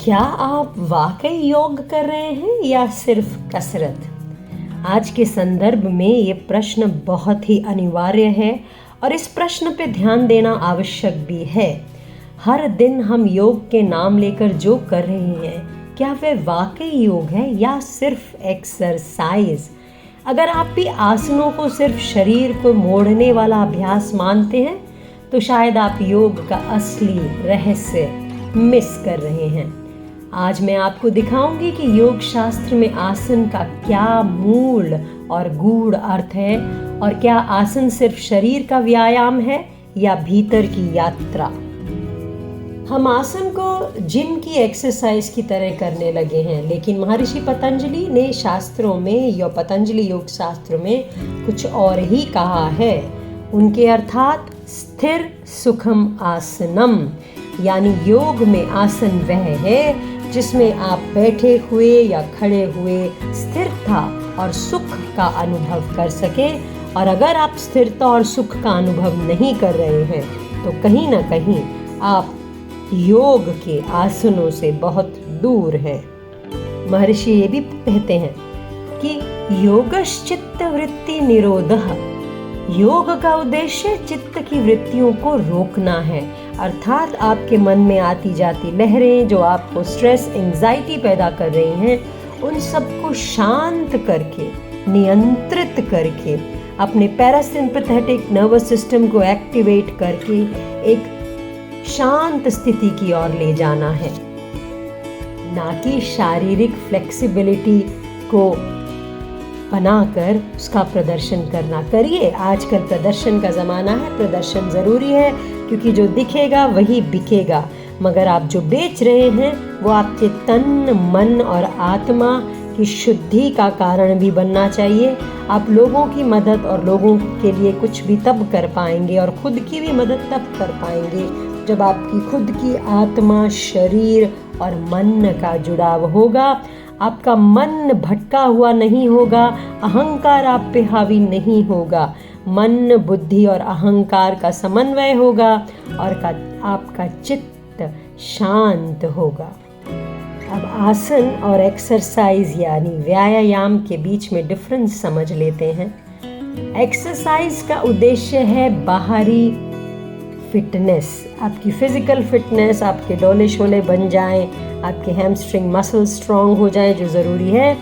क्या आप वाकई योग कर रहे हैं या सिर्फ कसरत? आज के संदर्भ में ये प्रश्न बहुत ही अनिवार्य है और इस प्रश्न पे ध्यान देना आवश्यक भी है। हर दिन हम योग के नाम लेकर जो कर रहे हैं, क्या वह वाकई योग है या सिर्फ एक्सरसाइज? अगर आप भी आसनों को सिर्फ शरीर को मोड़ने वाला अभ्यास मानते हैं, तो शायद आप योग का असली रहस्य मिस कर रहे हैं। आज मैं आपको दिखाऊंगी कि योग शास्त्र में आसन का क्या मूल और गूढ़ अर्थ है और क्या आसन सिर्फ शरीर का व्यायाम है या भीतर की यात्रा। हम आसन को जिम की एक्सरसाइज की तरह करने लगे हैं, लेकिन महर्षि पतंजलि ने शास्त्रों में या पतंजलि योग शास्त्र में कुछ और ही कहा है। उनके अर्थात स्थिर सुखम आसनम, यानी योग में आसन वह है जिसमें आप बैठे हुए या खड़े हुए स्थिरता और सुख का अनुभव कर सकें। और अगर आप स्थिरता और सुख का अनुभव नहीं कर रहे हैं, तो कहीं ना कहीं आप योग के आसनों से बहुत दूर हैं। महर्षि ये भी कहते हैं कि योगश्चित्त वृत्ति निरोधः, योग का उद्देश्य चित्त की वृत्तियों को रोकना है, अर्थात आपके मन में आती जाती लहरें जो आपको स्ट्रेस एंजाइटी पैदा कर रही हैं, उन सबको शांत करके, नियंत्रित करके, अपने पैरासिम्पैथेटिक नर्वस सिस्टम को एक्टिवेट करके एक शांत स्थिति की ओर ले जाना है, ना कि शारीरिक फ्लेक्सिबिलिटी को बनाकर उसका प्रदर्शन करना। करिए, आजकल प्रदर्शन का ज़माना है, प्रदर्शन ज़रूरी है क्योंकि जो दिखेगा वही बिकेगा, मगर आप जो बेच रहे हैं वो आपके तन मन और आत्मा की शुद्धि का कारण भी बनना चाहिए। आप लोगों की मदद और लोगों के लिए कुछ भी तब कर पाएंगे और खुद की भी मदद तब कर पाएंगे जब आपकी खुद की आत्मा, शरीर और मन का जुड़ाव होगा। आपका मन भटका हुआ नहीं होगा, अहंकार आप पे हावी नहीं होगा, मन बुद्धि और अहंकार का समन्वय होगा और आपका चित्त शांत होगा। अब आसन और एक्सरसाइज यानी व्यायाम के बीच में डिफरेंस समझ लेते हैं। एक्सरसाइज का उद्देश्य है बाहरी फिटनेस, आपकी फिजिकल फिटनेस, आपके डोले शोले बन जाएं, आपके हैमस्ट्रिंग मसल स्ट्रांग हो जाएं, जो ज़रूरी है।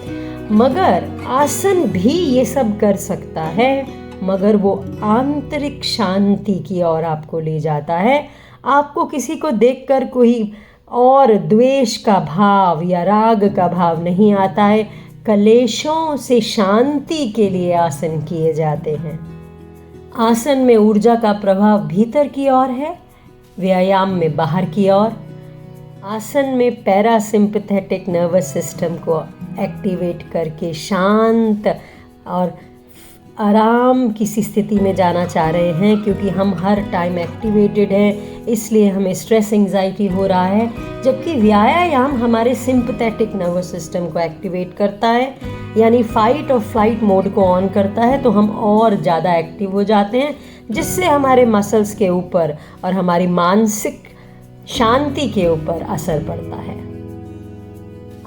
मगर आसन भी ये सब कर सकता है, मगर वो आंतरिक शांति की ओर आपको ले जाता है। आपको किसी को देखकर कोई और द्वेष का भाव या राग का भाव नहीं आता है। कलेशों से शांति के लिए आसन किए जाते हैं। आसन में ऊर्जा का प्रभाव भीतर की ओर है, व्यायाम में बाहर की ओर। आसन में पैरासिम्पैथेटिक नर्वस सिस्टम को एक्टिवेट करके शांत और आराम किसी स्थिति में जाना चाह रहे हैं, क्योंकि हम हर टाइम एक्टिवेटेड हैं, इसलिए हमें स्ट्रेस एंजाइटी हो रहा है। जबकि व्यायाम हमारे सिंपैथेटिक नर्वस सिस्टम को एक्टिवेट करता है, यानी फाइट और फ्लाइट मोड को ऑन करता है, तो हम और ज़्यादा एक्टिव हो जाते हैं, जिससे हमारे मसल्स के ऊपर और हमारी मानसिक शांति के ऊपर असर पड़ता है।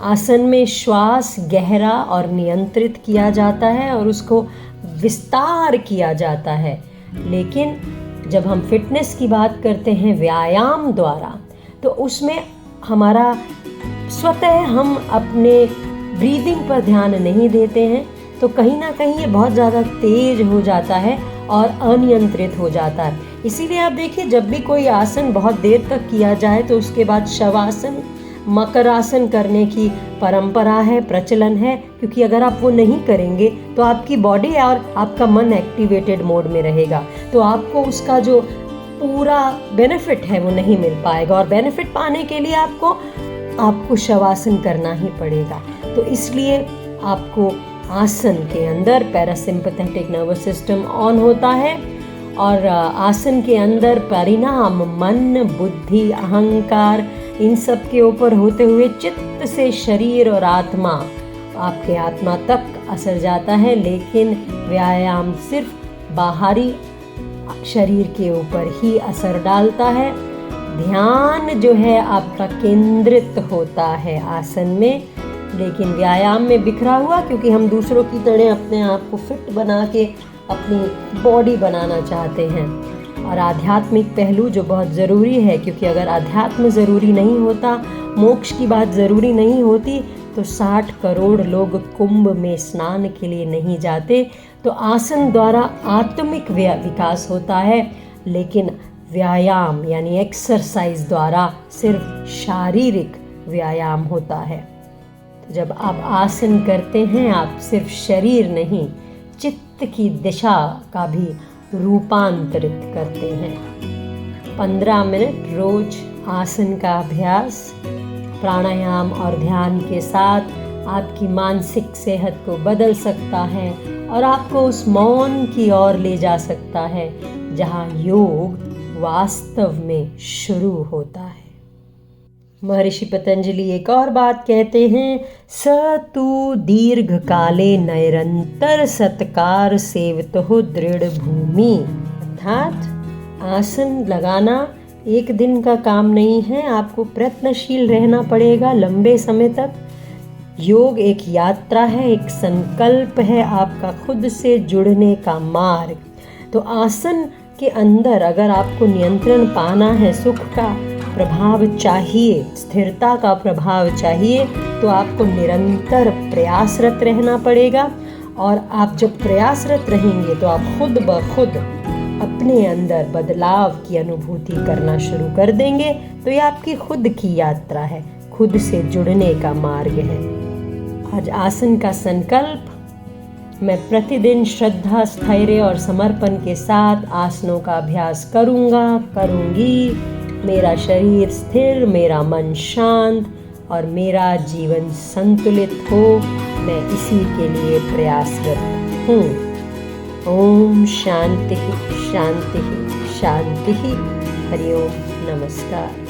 आसन में श्वास गहरा और नियंत्रित किया जाता है और उसको विस्तार किया जाता है। लेकिन जब हम फिटनेस की बात करते हैं व्यायाम द्वारा, तो उसमें हमारा स्वतः हम अपने ब्रीदिंग पर ध्यान नहीं देते हैं, तो कहीं ना कहीं ये बहुत ज़्यादा तेज हो जाता है और अनियंत्रित हो जाता है। इसीलिए आप देखिए, जब भी कोई आसन बहुत देर तक किया जाए तो उसके बाद शवासन, मकरासन करने की परंपरा है, प्रचलन है, क्योंकि अगर आप वो नहीं करेंगे तो आपकी बॉडी और आपका मन एक्टिवेटेड मोड में रहेगा, तो आपको उसका जो पूरा बेनिफिट है वो नहीं मिल पाएगा, और बेनिफिट पाने के लिए आपको शवासन करना ही पड़ेगा। तो इसलिए आपको आसन के अंदर पैरासिम्पैथेटिक नर्वस सिस्टम ऑन होता है और आसन के अंदर परिणाम मन, बुद्धि, अहंकार, इन सब के ऊपर होते हुए चित्त से शरीर और आत्मा, आपके आत्मा तक असर जाता है। लेकिन व्यायाम सिर्फ बाहरी शरीर के ऊपर ही असर डालता है, ध्यान जो है आपका केंद्रित होता है आसन में, लेकिन व्यायाम में बिखरा हुआ, क्योंकि हम दूसरों की तरह अपने आप को फिट बना के अपनी बॉडी बनाना चाहते हैं। और आध्यात्मिक पहलू जो बहुत ज़रूरी है, क्योंकि अगर आध्यात्म ज़रूरी नहीं होता, मोक्ष की बात ज़रूरी नहीं होती, तो 60 करोड़ लोग कुंभ में स्नान के लिए नहीं जाते। तो आसन द्वारा आत्मिक विकास होता है, लेकिन व्यायाम यानी एक्सरसाइज द्वारा सिर्फ शारीरिक व्यायाम होता है। तो जब आप आसन करते हैं, आप सिर्फ शरीर नहीं, चित्त की दिशा का भी रूपांतरित करते हैं। 15 मिनट रोज आसन का अभ्यास प्राणायाम और ध्यान के साथ आपकी मानसिक सेहत को बदल सकता है और आपको उस मौन की ओर ले जा सकता है जहाँ योग वास्तव में शुरू होता है। महर्षि पतंजलि एक और बात कहते हैं, स तु दीर्घ काले निरंतर सत्कार सेवतो दृढ़ भूमि। अर्थात आसन लगाना एक दिन का काम नहीं है, आपको प्रयत्नशील रहना पड़ेगा लंबे समय तक। योग एक यात्रा है, एक संकल्प है, आपका खुद से जुड़ने का मार्ग। तो आसन के अंदर अगर आपको नियंत्रण पाना है, सुख का प्रभाव चाहिए, स्थिरता का प्रभाव चाहिए, तो आपको निरंतर प्रयासरत रहना पड़ेगा। और आप जब प्रयासरत रहेंगे तो आप खुद ब खुद अपने अंदर बदलाव की अनुभूति करना शुरू कर देंगे। तो ये आपकी खुद की यात्रा है, खुद से जुड़ने का मार्ग है। आज आसन का संकल्प, मैं प्रतिदिन श्रद्धा, स्थैर्य और समर्पण के साथ आसनों का अभ्यास करूंगी। मेरा शरीर स्थिर, मेरा मन शांत और मेरा जीवन संतुलित हो, मैं इसी के लिए प्रयासरत हूँ। ओम शांति शांति शांति। हरि ओम। नमस्कार।